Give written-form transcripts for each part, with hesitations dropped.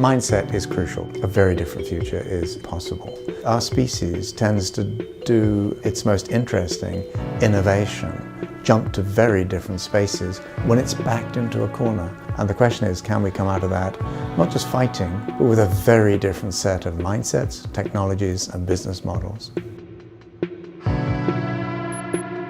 Mindset is crucial. A very different future is possible. Our species tends to do its most interesting innovation, jump to very different spaces when it's backed into a corner. And the question is, can we come out of that, not just fighting, but with a very different set of mindsets, technologies, and business models?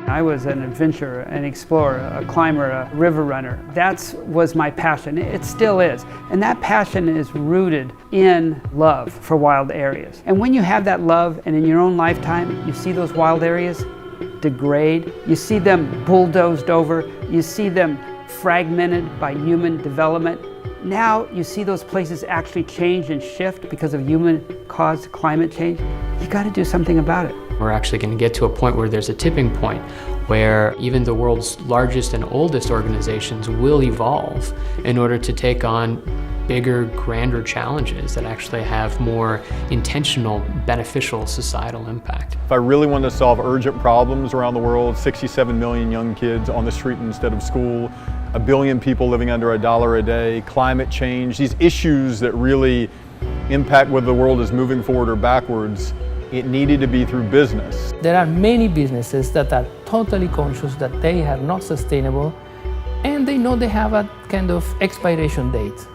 I was an adventurer, an explorer, a climber, a river runner. That was my passion. It still is. And that passion is rooted in love for wild areas. And when you have that love, and in your own lifetime, you see those wild areas degrade, you see them bulldozed over, you see them fragmented by human development. Now you see those places actually change and shift because of human-caused climate change. You got to do something about it. We're actually going to get to a point where there's a tipping point where even the world's largest and oldest organizations will evolve in order to take on bigger, grander challenges that actually have more intentional, beneficial societal impact. If I really wanted to solve urgent problems around the world, 67 million young kids on the street instead of school, 1 billion people living under $1 a day, climate change, these issues that really impact whether the world is moving forward or backwards, it needed to be through business. There are many businesses that are totally conscious that they are not sustainable, and they know they have a kind of expiration date.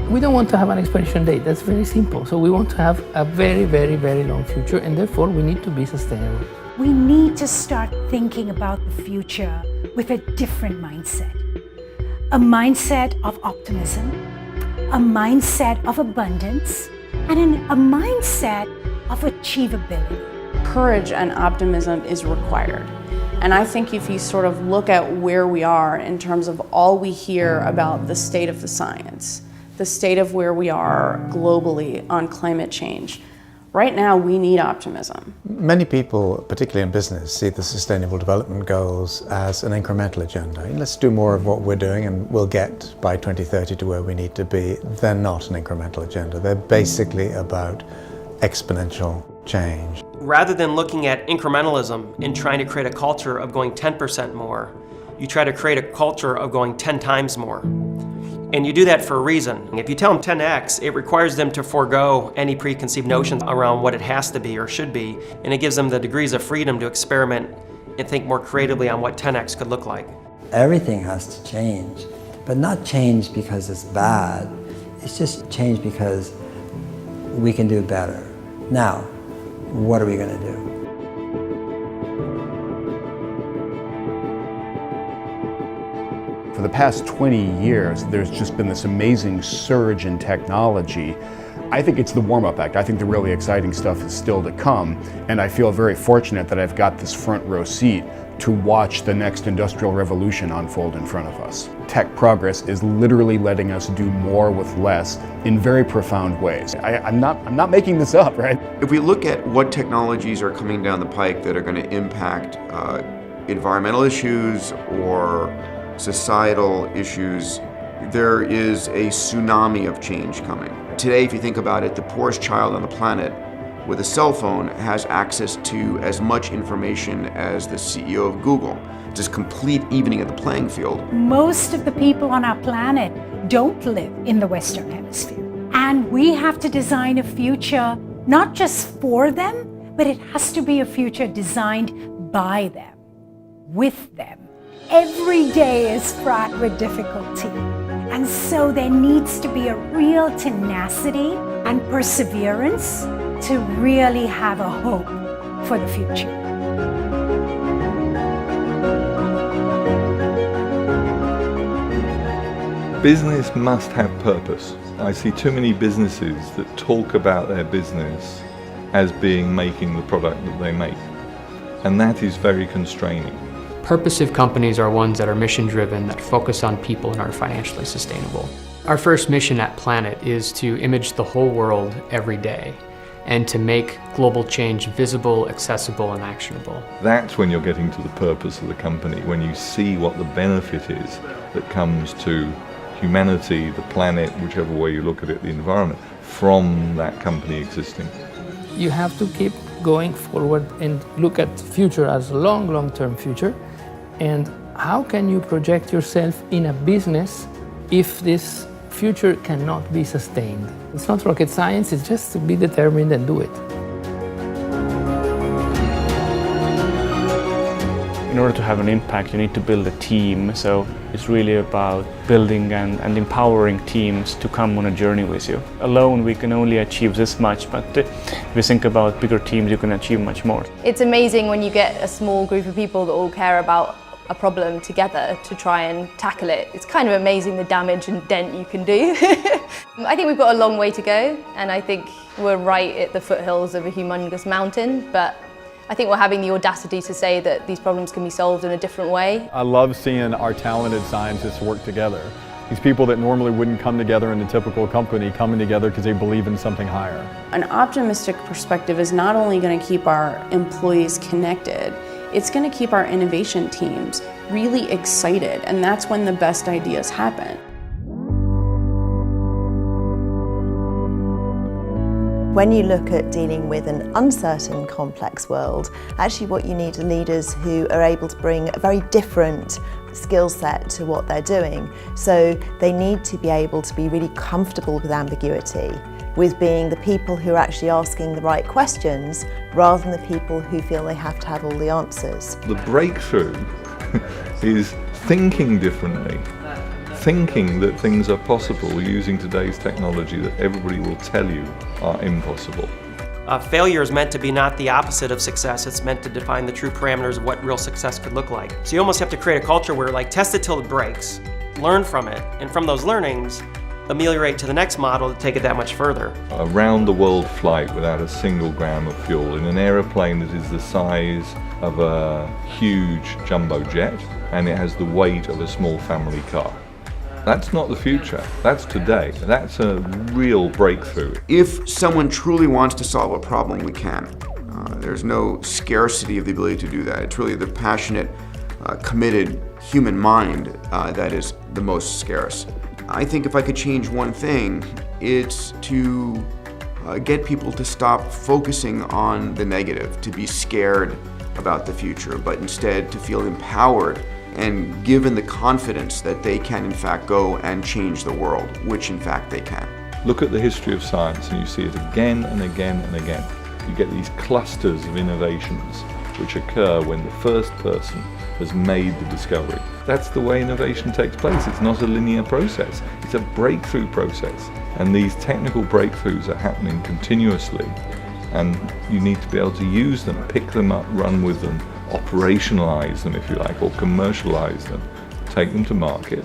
We don't want to have an expiration date, that's very simple. So we want to have a very, very, very long future, and therefore we need to be sustainable. We need to start thinking about the future with a different mindset. A mindset of optimism, a mindset of abundance, and a mindset of achievability. Courage and optimism is required. And I think if you sort of look at where we are in terms of all we hear about the state of the science, the state of where we are globally on climate change, right now we need optimism. Many people, particularly in business, see the Sustainable Development Goals as an incremental agenda. Let's do more of what we're doing and we'll get by 2030 to where we need to be. They're not an incremental agenda. They're basically about exponential change. Rather than looking at incrementalism and trying to create a culture of going 10% more, you try to create a culture of going 10 times more. And you do that for a reason. If you tell them 10x, it requires them to forego any preconceived notions around what it has to be or should be, and it gives them the degrees of freedom to experiment and think more creatively on what 10x could look like. Everything has to change, but not change because it's bad. It's just change because we can do better. Now, what are we going to do? For the past 20 years, there's just been this amazing surge in technology. I think it's the warm-up act. I think the really exciting stuff is still to come, and I feel very fortunate that I've got this front row seat to watch the next industrial revolution unfold in front of us. Tech progress is literally letting us do more with less in very profound ways. I'm not making this up, right? If we look at what technologies are coming down the pike that are going to impact environmental issues or societal issues, there is a tsunami of change coming. Today, if you think about it, the poorest child on the planet with a cell phone has access to as much information as the CEO of Google. Just complete evening of the playing field. Most of the people on our planet don't live in the Western Hemisphere. And we have to design a future not just for them, but it has to be a future designed by them, with them. Every day is fraught with difficulty. And so there needs to be a real tenacity and perseverance to really have a hope for the future. Business must have purpose. I see too many businesses that talk about their business as being making the product that they make. And that is very constraining. Purposive companies are ones that are mission-driven, that focus on people and are financially sustainable. Our first mission at Planet is to image the whole world every day and to make global change visible, accessible, and actionable. That's when you're getting to the purpose of the company, when you see what the benefit is that comes to humanity, the planet, whichever way you look at it, the environment, from that company existing. You have to keep going forward and look at the future as a long-term future. And how can you project yourself in a business if this future cannot be sustained. It's not rocket science, it's just to be determined and do it. In order to have an impact, you need to build a team. So it's really about building and empowering teams to come on a journey with you. Alone, we can only achieve this much, but if you think about bigger teams, you can achieve much more. It's amazing when you get a small group of people that all care about a problem together to try and tackle it. It's kind of amazing the damage and dent you can do. I think we've got a long way to go, and I think we're right at the foothills of a humongous mountain, but I think we're having the audacity to say that these problems can be solved in a different way. I love seeing our talented scientists work together. These people that normally wouldn't come together in a typical company coming together because they believe in something higher. An optimistic perspective is not only going to keep our employees connected, it's going to keep our innovation teams really excited, and that's when the best ideas happen. When you look at dealing with an uncertain, complex world, actually what you need are leaders who are able to bring a very different skill set to what they're doing. So they need to be able to be really comfortable with ambiguity, with being the people who are actually asking the right questions, rather than the people who feel they have to have all the answers. The breakthrough is thinking differently. Thinking that things are possible using today's technology that everybody will tell you are impossible. Failure is meant to be not the opposite of success, it's meant to define the true parameters of what real success could look like. So you almost have to create a culture where test it till it breaks, learn from it, and from those learnings, ameliorate to the next model to take it that much further. A round-the-world flight without a single gram of fuel in an aeroplane that is the size of a huge jumbo jet, and it has the weight of a small family car. That's not the future, that's today. That's a real breakthrough. If someone truly wants to solve a problem, we can. There's no scarcity of the ability to do that. It's really the passionate, committed human mind that is the most scarce. I think if I could change one thing, it's to get people to stop focusing on the negative, to be scared about the future, but instead to feel empowered and given the confidence that they can in fact go and change the world, which in fact they can. Look at the history of science and you see it again and again and again. You get these clusters of innovations which occur when the first person has made the discovery. That's the way innovation takes place. It's not a linear process, it's a breakthrough process. And these technical breakthroughs are happening continuously, and you need to be able to use them, pick them up, run with them, operationalize them if you like, or commercialize them, take them to market,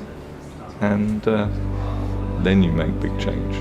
and then you make big change.